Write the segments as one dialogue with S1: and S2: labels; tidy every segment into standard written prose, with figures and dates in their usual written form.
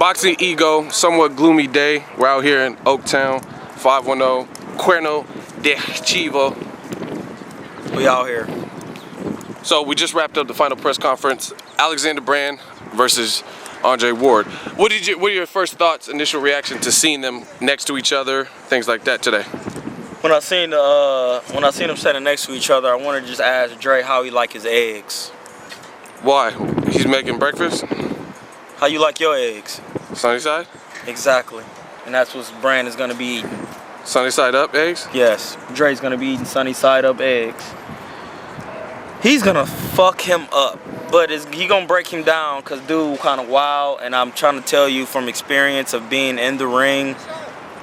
S1: Boxing Ego, somewhat gloomy day. We're out here in Oaktown, 510, Cuerno de Chivo.
S2: We out here.
S1: So we just wrapped up the final press conference. Alexander Brand versus Andre Ward. What are your first thoughts, initial reaction to seeing them next to each other, things like that today?
S2: When I seen them sitting next to each other, I wanted to just ask Dre how he like his eggs.
S1: Why? He's making breakfast?
S2: How you like your eggs?
S1: Sunny side?
S2: Exactly. And that's what Brand is gonna be eating.
S1: Sunny side up eggs?
S2: Yes. Dre's gonna be eating sunny side up eggs. He's gonna fuck him up. But he gonna break him down because dude kind of wild, and I'm trying to tell you from experience of being in the ring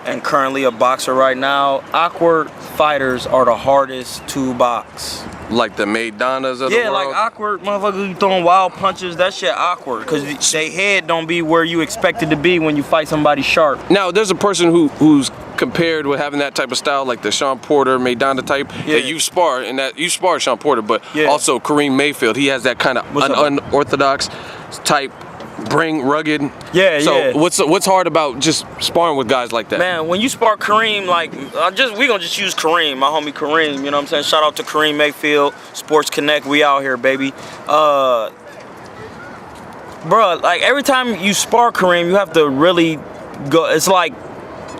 S2: and currently a boxer right now, awkward fighters are the hardest to box.
S1: Like the Maidanas of the world?
S2: Yeah, like awkward motherfuckers throwing wild punches, that shit awkward because their head don't be where you expect it to be when you fight somebody sharp.
S1: Now, there's a person who's compared with having that type of style, like the Sean Porter, Maidana type, that you spar, and that you spar Sean Porter, but also Kareem Mayfield. He has that kind of unorthodox type, rugged.
S2: Yeah,
S1: so what's hard about just sparring with guys like that?
S2: Man, when you spar Kareem, like we gonna just use Kareem, my homie Kareem. You know what I'm saying? Shout out to Kareem Mayfield, Sports Connect. We out here, baby. Bruh, like every time you spar Kareem, you have to really go. It's like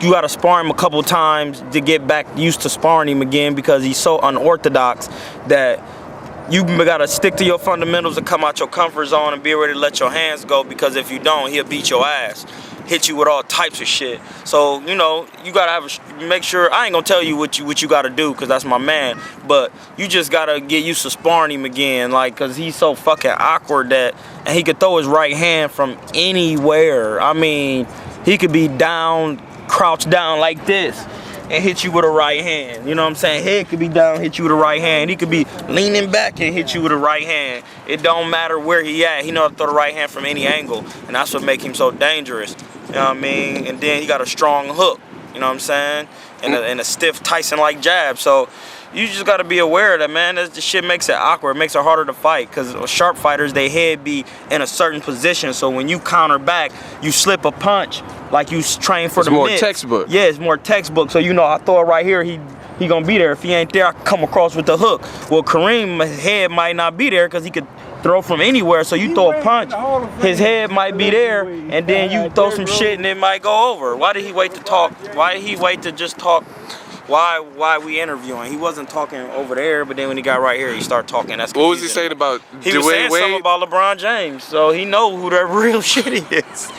S2: you gotta spar him a couple times to get back used to sparring him again because he's so unorthodox that you gotta stick to your fundamentals and come out your comfort zone and be ready to let your hands go, because if you don't, he'll beat your ass, hit you with all types of shit. So you know you gotta make sure. I ain't gonna tell you what you gotta do because that's my man, but you just gotta get used to sparring him again, like because he's so fucking awkward that, and he could throw his right hand from anywhere. I mean, he could be down, crouched down like this and hit you with a right hand. You know what I'm saying? Head could be down, hit you with a right hand. He could be leaning back and hit you with a right hand. It don't matter where he at. He know how to throw the right hand from any angle, and that's what makes him so dangerous. You know what I mean? And then he got a strong hook. You know what I'm saying? And a stiff Tyson-like jab. So you just got to be aware of that, man. This shit makes it awkward. It makes it harder to fight because sharp fighters, they head be in a certain position. So when you counter back, you slip a punch like you train for the mitts.
S1: It's more textbook.
S2: Yeah, it's more textbook. So you know, I throw it right here, he gonna be there. If he ain't there, I can come across with the hook. Well, Kareem's head might not be there because he could throw from anywhere. So you throw a punch, his head might be there, and then you throw some shit and it might go over. Why did he wait to talk? Why did he wait to just talk? Why we interviewing? He wasn't talking over there, but then when he got right here, he started talking. That's confusing.
S1: What was he saying about
S2: He was saying something about LeBron James, so he know who that real shit is.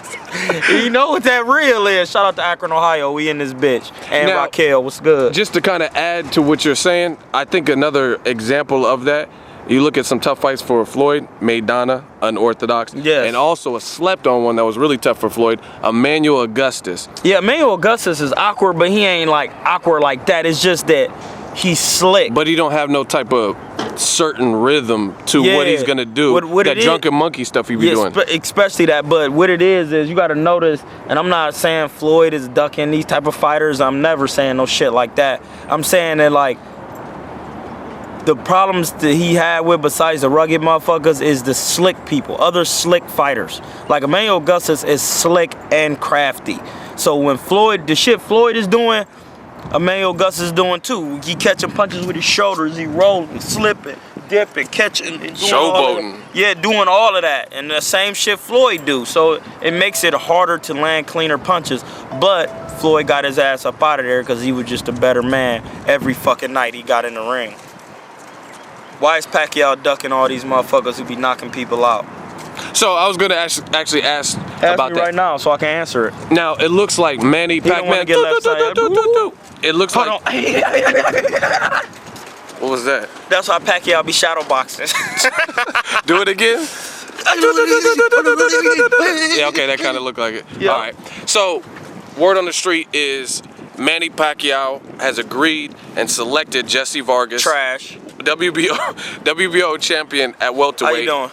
S2: He know what that real is. Shout out to Akron, Ohio. We in this bitch. And now, Raquel, what's good?
S1: Just to kind of add to what you're saying, I think another example of that, you look at some tough fights for Floyd, Maidana, unorthodox, and also a slept-on one that was really tough for Floyd, Emmanuel Augustus. Yeah,
S2: Emmanuel Augustus is awkward, but he ain't like awkward like that. It's just that he's slick.
S1: But he don't have no type of certain rhythm to what he's gonna do. That drunken monkey stuff he be doing.
S2: Especially that. But what it is you gotta notice, and I'm not saying Floyd is ducking these type of fighters. I'm never saying no shit like that. I'm saying that like the problems that he had with, besides the rugged motherfuckers, is the slick people, other slick fighters. Like Emmanuel Augustus is slick and crafty. So when the shit Floyd is doing, Emmanuel Augustus is doing too. He catching punches with his shoulders, he rolling, slipping, dipping, catching, and
S1: showboating.
S2: Yeah, doing all of that. And the same shit Floyd do. So it makes it harder to land cleaner punches. But Floyd got his ass up out of there because he was just a better man every fucking night he got in the ring. Why is Pacquiao ducking all these motherfuckers who be knocking people out?
S1: So I was gonna actually ask about that
S2: right now, so I can answer it.
S1: Now it looks like Manny Pac-Man. It looks like. What was that?
S2: That's why Pacquiao be shadow boxing.
S1: Do it again. Yeah, okay, that kind of looked like it. Yep. All right. So, word on the street is Manny Pacquiao has agreed and selected Jesse Vargas.
S2: Trash.
S1: WBO champion at welterweight.
S2: How you doing?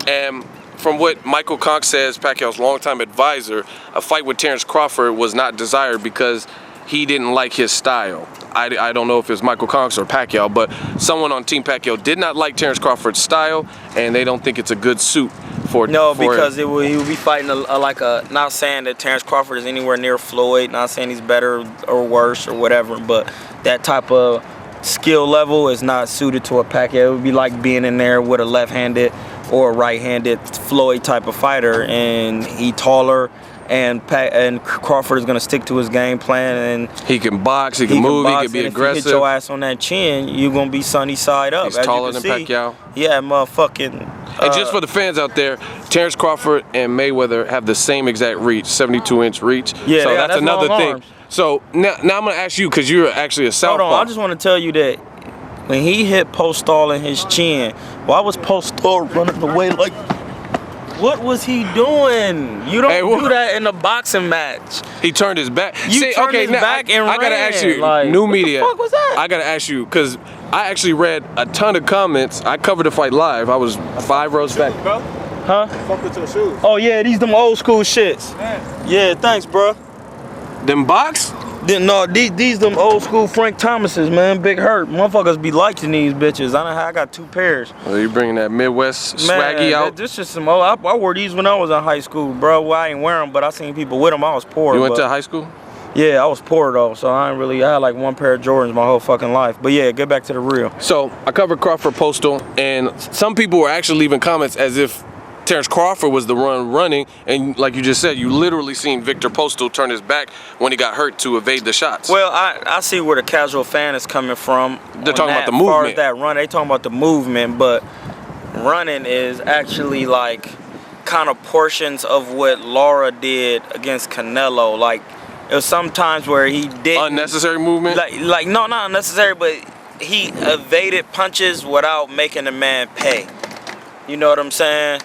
S1: And from what Michael Conk says, Pacquiao's longtime advisor, a fight with Terrence Crawford was not desired because he didn't like his style. I don't know if it's Michael Conks or Pacquiao, but someone on Team Pacquiao did not like Terrence Crawford's style, and they don't think it's a good suit before.
S2: No, because he would be fighting not saying that Terrence Crawford is anywhere near Floyd, not saying he's better or worse or whatever, but that type of skill level is not suited to a Pacquiao. It would be like being in there with a left-handed or a right-handed Floyd type of fighter, and he taller, and Crawford is going to stick to his game plan, and
S1: he can box, he can move, he can be aggressive.
S2: If you hit your ass on that chin, you're going to be sunny side up.
S1: He's taller than Pacquiao.
S2: Yeah, motherfucking.
S1: And just for the fans out there, Terrence Crawford and Mayweather have the same exact reach, 72-inch reach.
S2: Yeah,
S1: so that's another thing.
S2: Arms.
S1: So now I'm going to ask you, because you're actually a southpaw.
S2: Hold on, I just want to tell you that when he hit Postol in his chin, why was Postol running away like? What was he doing? You don't do that in a boxing match.
S1: He turned his back.
S2: You turned his back and ran.
S1: I gotta ask you,
S2: like,
S1: new media.
S2: What the fuck was that?
S1: I gotta ask you, because I actually read a ton of comments. I covered the fight live. I was 5 rows back.
S2: Huh?
S3: Fuck with your shoes.
S2: Oh yeah, these them old school shits.
S3: Man.
S2: Yeah, thanks, bro.
S1: Them box?
S2: No, these them old school Frank Thomases, man. Big hurt. Motherfuckers be liking these bitches. I got 2 pairs.
S1: Well, you bringing that Midwest swaggy out?
S2: This just some old. I wore these when I was in high school, bro. Well, I ain't wear them, but I seen people with them. I was poor.
S1: You went to high school?
S2: Yeah, I was poor though, so I had like 1 pair of Jordans my whole fucking life. But yeah, get back to the real.
S1: So I covered Crawford Postal, and some people were actually leaving comments as if Terrence Crawford was the running, and like you just said, you literally seen Victor Postal turn his back when he got hurt to evade the shots.
S2: Well, I see where the casual fan is coming from.
S1: They're talking about the movement.
S2: As far as that run, they talking about the movement, but running is actually like kind of portions of what Lara did against Canelo. Like it was sometimes where he did
S1: unnecessary movement.
S2: Like no, not unnecessary, but he evaded punches without making the man pay. You know what I'm saying?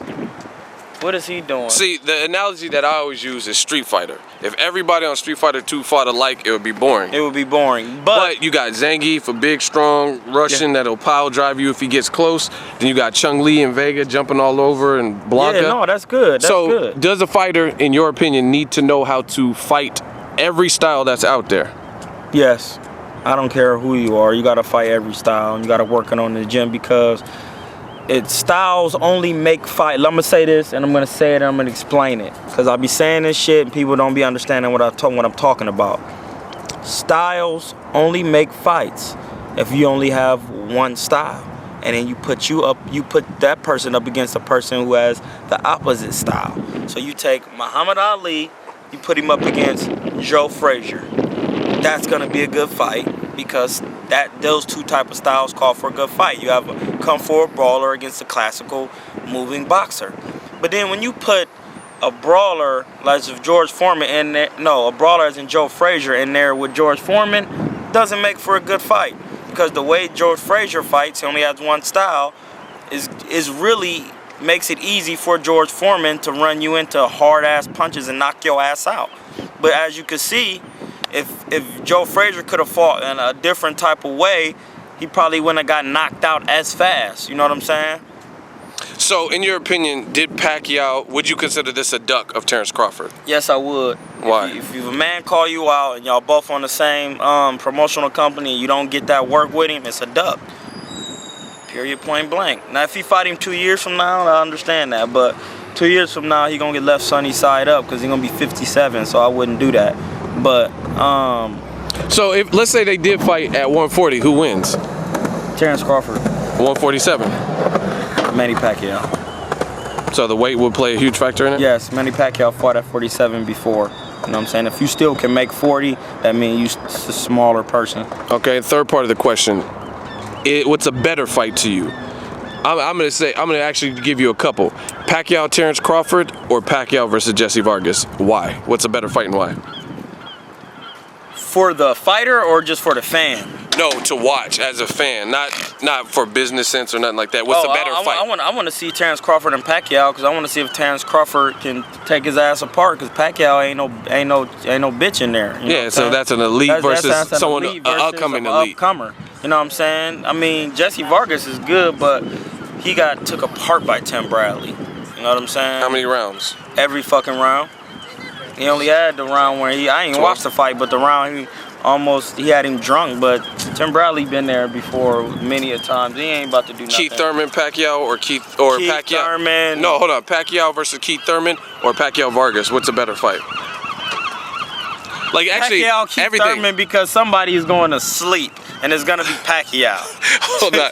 S2: What is he doing?
S1: See, the analogy that I always use is Street Fighter. If everybody on Street Fighter 2 fought alike, it would be boring.
S2: It would be boring.
S1: But you got Zangief, a big, strong Russian that'll pile drive you if he gets close. Then you got Chung Lee and Vega jumping all over, and Blanca.
S2: Yeah, no, that's good. That's good.
S1: Does a fighter, in your opinion, need to know how to fight every style that's out there?
S2: Yes. I don't care who you are. You got to fight every style, and you got to work it on in the gym, because styles only make fight. I'm gonna say this, and I'm gonna say it, and I'm gonna explain it, because I'll be saying this shit, and people don't be understanding what I'm talking about. Styles only make fights if you only have one style, and then you put that person up against a person who has the opposite style. So you take Muhammad Ali, you put him up against Joe Frazier. That's gonna be a good fight, because those 2 type of styles call for a good fight. You have a come forward brawler against a classical moving boxer. But then when you put a brawler like George Foreman in there, a brawler as in Joe Frazier in there with George Foreman, doesn't make for a good fight, because the way George Frazier fights, he only has one style, is really makes it easy for George Foreman to run you into hard ass punches and knock your ass out. But as you can see, if Joe Frazier could have fought in a different type of way, he probably wouldn't have got knocked out as fast. You know what I'm saying?
S1: So, in your opinion, would you consider this a duck of Terrence Crawford?
S2: Yes, I would.
S1: Why?
S2: If a man call you out and y'all both on the same promotional company and you don't get that work with him, it's a duck. Period, point blank. Now, if he fight him 2 years from now, I understand that. But 2 years from now, he gonna get left sunny side up, because he gonna be 57. So I wouldn't do that. But
S1: so if let's say they did fight at 140, who wins?
S2: Terrence Crawford.
S1: 147.
S2: Manny Pacquiao.
S1: So the weight would play a huge factor in it?
S2: Yes, Manny Pacquiao fought at 47 before. You know what I'm saying? If you still can make 40, that means you're a smaller person.
S1: Okay, third part of the question. What's a better fight to you? I'm gonna actually give you a couple. Pacquiao, Terrence Crawford, or Pacquiao versus Jesse Vargas? Why? What's a better fight and why?
S2: For the fighter or just for the fan?
S1: No, to watch as a fan, not for business sense or nothing like that. What's a better fight?
S2: I want to see Terrence Crawford and Pacquiao, because I want to see if Terrence Crawford can take his ass apart, because Pacquiao ain't no bitch in there. You know
S1: so that's an elite versus someone
S2: an
S1: upcoming elite.
S2: Upcomer. You know what I'm saying? I mean, Jesse Vargas is good, but he got took apart by Tim Bradley. You know what I'm saying?
S1: How many rounds?
S2: Every fucking round. He only had the round where I ain't watched the fight, but the round he had him drunk, but Tim Bradley been there before many a times. He ain't about to do nothing.
S1: Keith Thurman, Pacquiao, or Pacquiao?
S2: Thurman.
S1: No, hold on. Pacquiao versus Keith Thurman or Pacquiao Vargas? What's a better fight? Like actually,
S2: Pacquiao, Keith
S1: everything.
S2: Thurman, because somebody is going to sleep, and it's gonna be Pacquiao.
S1: Hold on.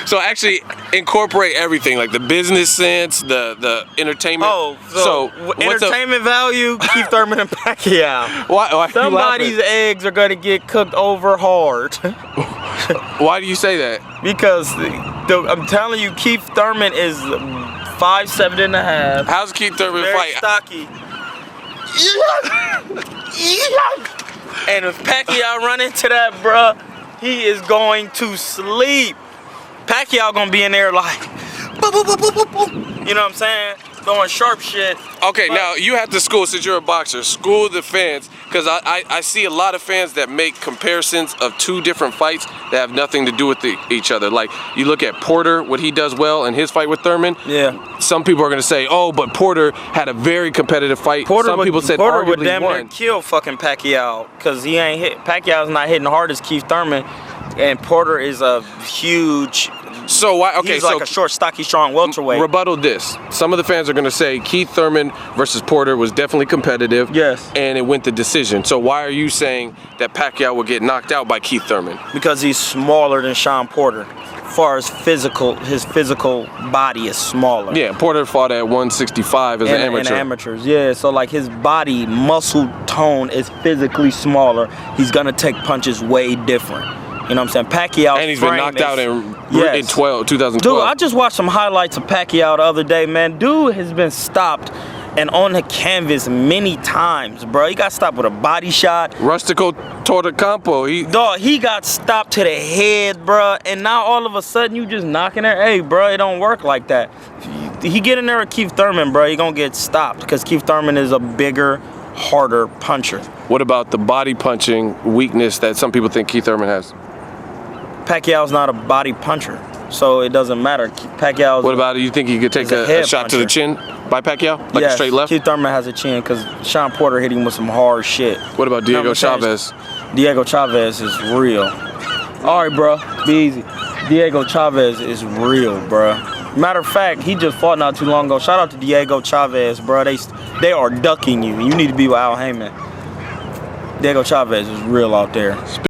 S1: So actually incorporate everything, like the business sense, the entertainment.
S2: Oh, so entertainment value, Keith Thurman and Pacquiao.
S1: Why
S2: Somebody's eggs are gonna get cooked over hard.
S1: Why do you say that?
S2: Because I'm telling you, Keith Thurman is 5'7.5".
S1: How's Keith Thurman
S2: very
S1: fight?
S2: Stocky. And if Pacquiao run into that, bruh, he is going to sleep. Pacquiao gonna be in there like, boop, boop, boop, boop, boop. You know what I'm saying? Throwing sharp shit.
S1: Okay, now you have to school, since you're a boxer, school the fans, because I see a lot of fans that make comparisons of two different fights that have nothing to do with each other. Like, you look at Porter, what he does well in his fight with Thurman.
S2: Yeah.
S1: Some people are going to say, oh, but Porter had a very competitive fight. Some people said
S2: Porter would
S1: arguably
S2: damn near
S1: won.
S2: kill fucking Pacquiao, because he ain't hit. Pacquiao's not hitting hard as Keith Thurman, and Porter is a huge.
S1: So why? Okay,
S2: he's like a short, stocky, strong welterweight.
S1: Rebuttal this. Some of the fans are going to say Keith Thurman versus Porter was definitely competitive.
S2: Yes.
S1: And it went to decision. So why are you saying that Pacquiao will get knocked out by Keith Thurman?
S2: Because he's smaller than Sean Porter. As far as his physical body is smaller.
S1: Yeah, Porter fought at 165 as an amateur.
S2: In amateurs, yeah. So like his body muscle tone is physically smaller. He's gonna take punches way different. You know what I'm saying? Pacquiao.
S1: And he's been knocked out in 2012.
S2: Dude, I just watched some highlights of Pacquiao the other day, man. Dude has been stopped and on the canvas many times, bro. He got stopped with a body shot.
S1: Rustico Tortocampo.
S2: He got stopped to the head, bro. And now all of a sudden you just knocking there. Hey, bro, it don't work like that. He get in there with Keith Thurman, bro, he gonna get stopped because Keith Thurman is a bigger, harder puncher.
S1: What about the body punching weakness that some people think Keith Thurman has?
S2: Pacquiao's not a body puncher, so it doesn't matter. Pacquiao's.
S1: What about it? You think he could take a shot to the chin by Pacquiao? Like a straight left?
S2: Keith Thurman has a chin because Sean Porter hit him with some hard shit.
S1: What about Diego Chavez?
S2: Diego Chavez is real. All right, bro, be easy. Diego Chavez is real, bro. Matter of fact, he just fought not too long ago. Shout out to Diego Chavez, bro. They are ducking you. You need to be with Al Heyman. Diego Chavez is real out there.